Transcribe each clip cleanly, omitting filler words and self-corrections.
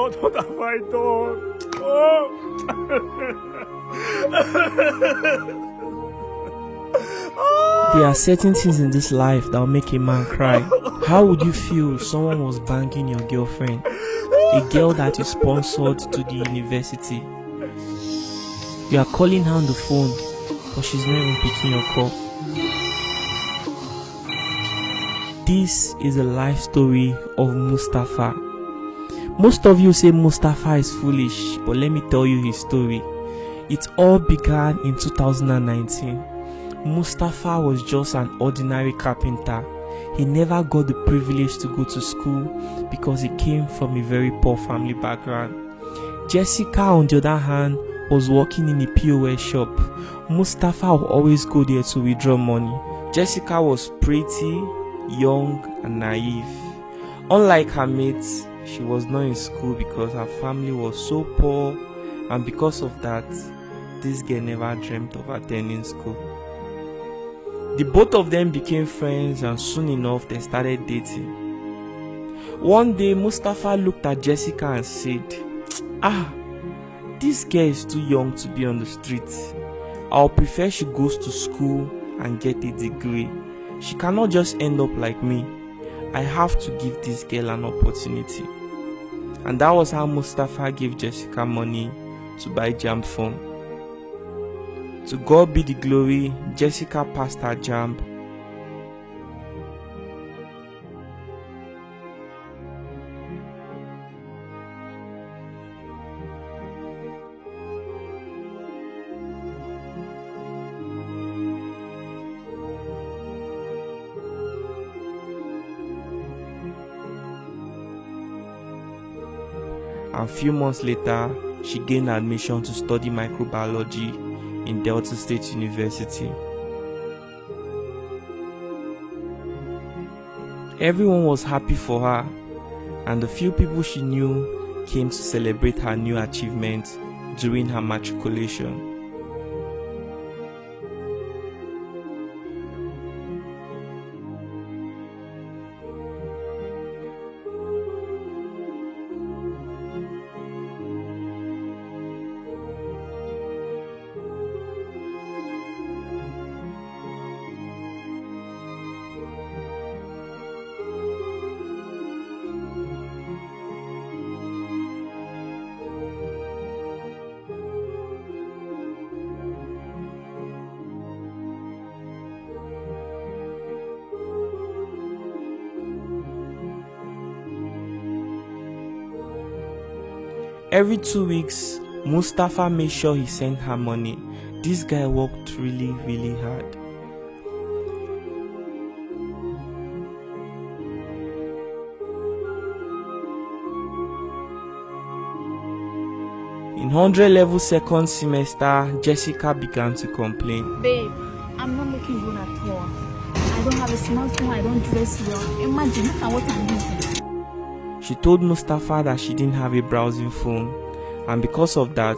God, what have I done? Oh! There are certain things in this life that will make a man cry. How would you feel if someone was banging your girlfriend? A girl that you sponsored to the university. You are calling her on the phone, but she's not even picking your call. This is the life story of Mustafa. Most of you say Mustafa is foolish, but let me tell you his story. It all began in 2019. Mustafa was just an ordinary carpenter. He never got the privilege to go to school because he came from a very poor family background. Jessica, on the other hand, was working in a POS shop. Mustafa would always go there to withdraw money. Jessica was pretty, young and naive. Unlike her mates, she was not in school because her family was so poor, and because of that, this girl never dreamt of attending school. The both of them became friends, and soon enough they started dating. One day Mustafa looked at Jessica and said, this girl is too young to be on the streets. I'll prefer she goes to school and get a degree. She cannot just end up like me. I have to give this girl an opportunity. And that was how Mustafa gave Jessica money to buy JAMB form. To God be the glory, Jessica passed her JAMB. And a few months later, she gained admission to study microbiology in Delta State University. Everyone was happy for her, and the few people she knew came to celebrate her new achievements during her matriculation. Every 2 weeks, Mustafa made sure he sent her money. This guy worked really, really hard. In 100 level second semester, Jessica began to complain. Babe, I'm not looking good at all. I don't have a smartphone, I don't dress well. Imagine, look at what I'm using. She told Mustafa that she didn't have a browsing phone, and because of that,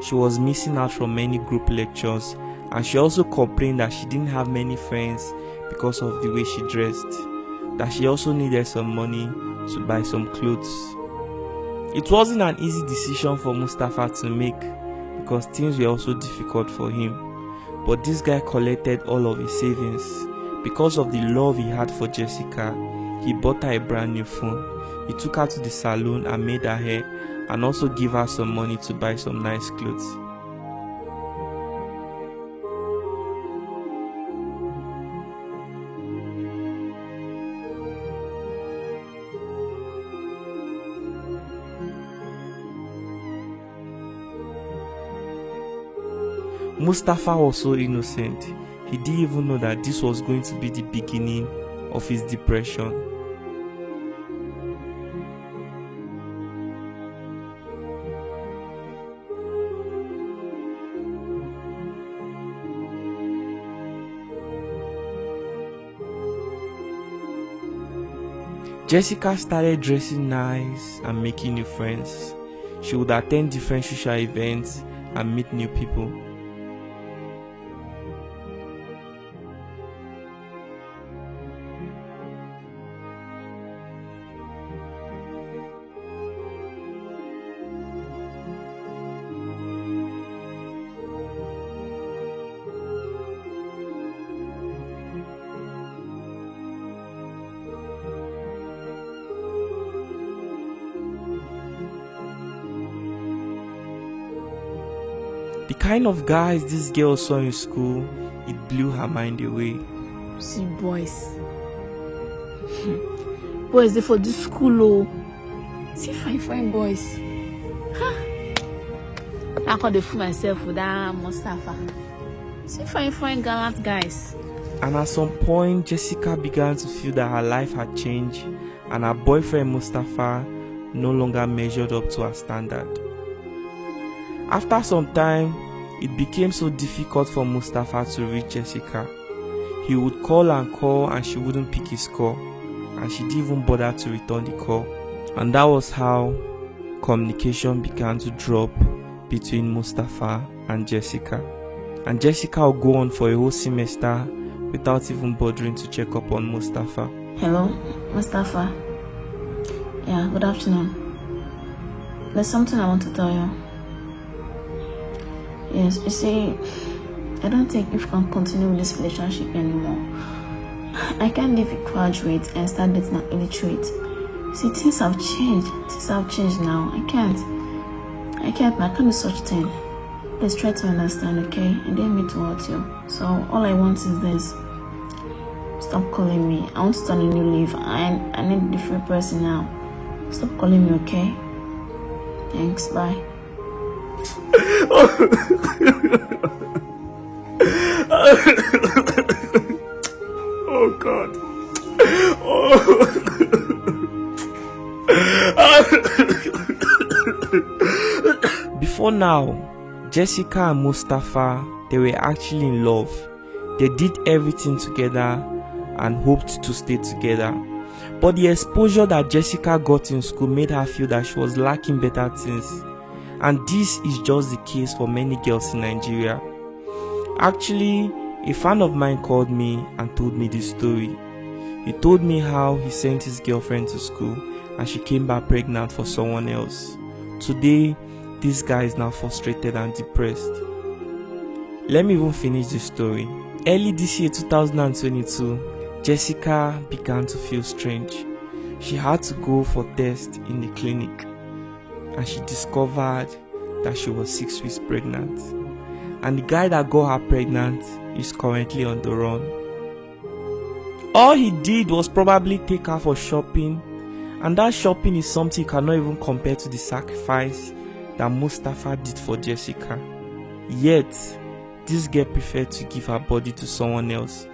she was missing out from many group lectures, and she also complained that she didn't have many friends because of the way she dressed, that she also needed some money to buy some clothes. It wasn't an easy decision for Mustafa to make because things were also difficult for him, but this guy collected all of his savings. Because of the love he had for Jessica, he bought her a brand new phone. He took her to the salon and made her hair, and also gave her some money to buy some nice clothes. Mustafa was so innocent. He didn't even know that this was going to be the beginning of his depression. Jessica started dressing nice and making new friends. She would attend different social events and meet new people. The kind of guys this girl saw in school, it blew her mind away. See, boys. Boys, they for this school, oh. See, fine boys. Huh? I can't fool myself with that Mustafa. See, fine gallant guys. And at some point, Jessica began to feel that her life had changed and her boyfriend Mustafa no longer measured up to her standard. After some time, it became so difficult for Mustafa to reach Jessica. He would call and she wouldn't pick his call, and she didn't even bother to return the call. And that was how communication began to drop between Mustafa and Jessica. And Jessica would go on for a whole semester without even bothering to check up on Mustafa. Hello, Mustafa. Yeah, good afternoon. There's something I want to tell you. Yes, you see, I don't think we can continue with this relationship anymore. I can't leave a graduate and start dating an illiterate. See, things have changed. Things have changed now. I can't do such thing. Please try to understand, okay? I didn't mean to hurt you. So all I want is this. Stop calling me. I want to start a new leaf. I need a different person now. Stop calling me, okay? Thanks, bye. Oh God. Before now, Jessica and Mustafa, they were actually in love. They did everything together and hoped to stay together. But the exposure that Jessica got in school made her feel that she was lacking better things. And this is just the case for many girls in Nigeria. Actually, a fan of mine called me and told me this story. He told me how he sent his girlfriend to school and she came back pregnant for someone else. Today, this guy is now frustrated and depressed. Let me even finish the story. Early this year, 2022, Jessica began to feel strange. She had to go for tests in the clinic and she discovered that she was 6 weeks pregnant. And the guy that got her pregnant is currently on the run. All he did was probably take her for shopping, and that shopping is something you cannot even compare to the sacrifice that Mustafa did for Jessica. Yet, this girl preferred to give her body to someone else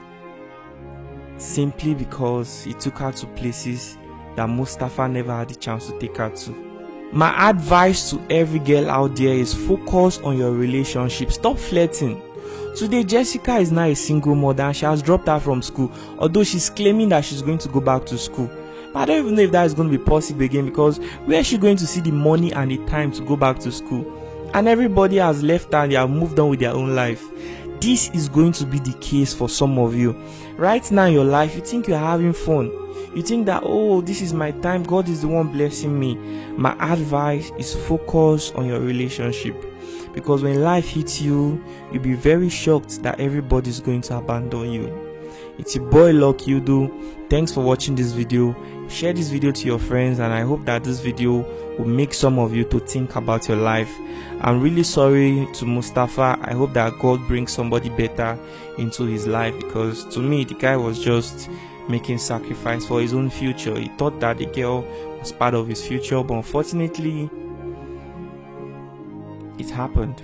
simply because he took her to places that Mustafa never had the chance to take her to. My advice to every girl out there is focus on your relationship. Stop flirting. Today, Jessica is now a single mother and she has dropped her from school, although she's claiming that she's going to go back to school. But I don't even know if that is going to be possible again, because where is she going to see the money and the time to go back to school? And everybody has left her and they have moved on with their own life. This is going to be the case for some of you. Right now in your life, you think you're having fun. You think that, oh, this is my time, God is the one blessing me. My advice is focus on your relationship. Because when life hits you, you'll be very shocked that everybody's going to abandon you. It's your boy Luck Yudu. Thanks for watching this video. Share this video to your friends, and I hope that this video will make some of you to think about your life. I'm really sorry to Mustafa. I hope that God brings somebody better into his life, because to me the guy was just making sacrifice for his own future. He thought that the girl was part of his future, but unfortunately it happened.